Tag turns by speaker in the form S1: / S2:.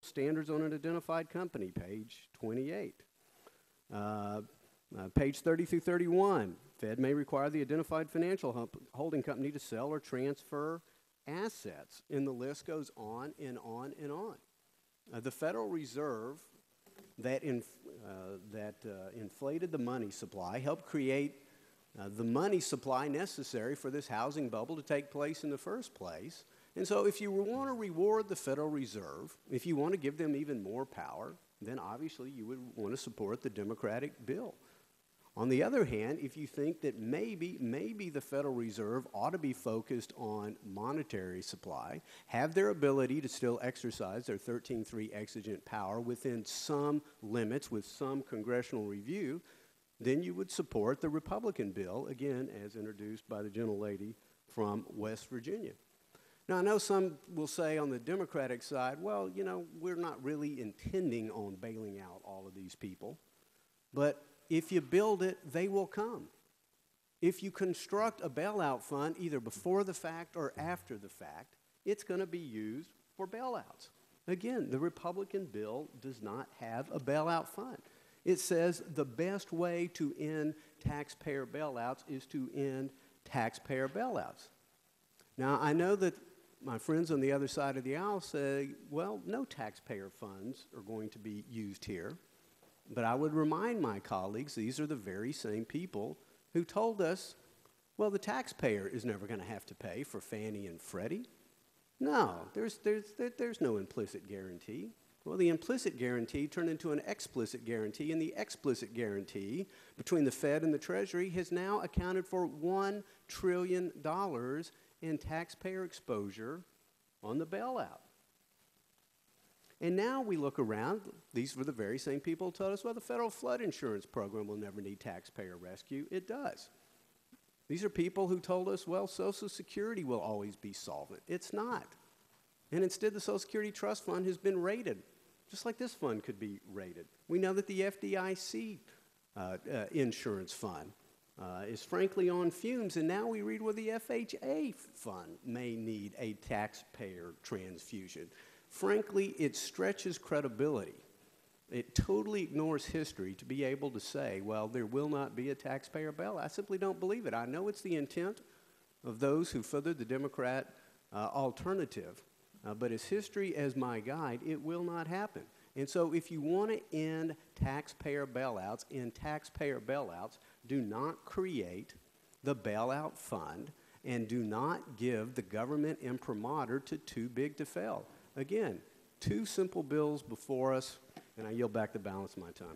S1: standards on an identified company, page 28. Page 30 through 31, Fed may require the identified financial holding company to sell or transfer assets, and the list goes on and on and on. The Federal Reserve that inflated the money supply helped create the money supply necessary for this housing bubble to take place in the first place. And so if you want to reward the Federal Reserve, if you want to give them even more power, then obviously you would want to support the Democratic bill. On the other hand, if you think that maybe the Federal Reserve ought to be focused on monetary supply, have their ability to still exercise their 13.3 exigent power within some limits with some congressional review, then you would support the Republican bill, again, as introduced by the gentlelady from West Virginia. Now, I know some will say on the Democratic side, well, you know, we're not really intending on bailing out all of these people, but if you build it, they will come. If you construct a bailout fund either before the fact or after the fact, it's going to be used for bailouts. Again, the Republican bill does not have a bailout fund. It says the best way to end taxpayer bailouts is to end taxpayer bailouts. Now, I know that my friends on the other side of the aisle say, well, no taxpayer funds are going to be used here. But I would remind my colleagues, these are the very same people who told us, well, the taxpayer is never going to have to pay for Fannie and Freddie. No, there's no implicit guarantee. Well, the implicit guarantee turned into an explicit guarantee, and the explicit guarantee between the Fed and the Treasury has now accounted for $1 trillion in taxpayer exposure on the bailout. And now we look around, these were the very same people who told us, well, the federal flood insurance program will never need taxpayer rescue. It does. These are people who told us, well, Social Security will always be solvent. It's not. And instead, the Social Security Trust Fund has been raided, just like this fund could be raided. We know that the FDIC insurance fund is frankly on fumes, and now we read where the FHA fund may need a taxpayer transfusion. Frankly, it stretches credibility. It totally ignores history to be able to say, well, there will not be a taxpayer bailout. I simply don't believe it. I know it's the intent of those who furthered the Democrat alternative, but as history as my guide, it will not happen. And so if you want to end taxpayer bailouts, do not create the bailout fund and do not give the government imprimatur to too big to fail. Again, two simple bills before us, and I yield back the balance of my time.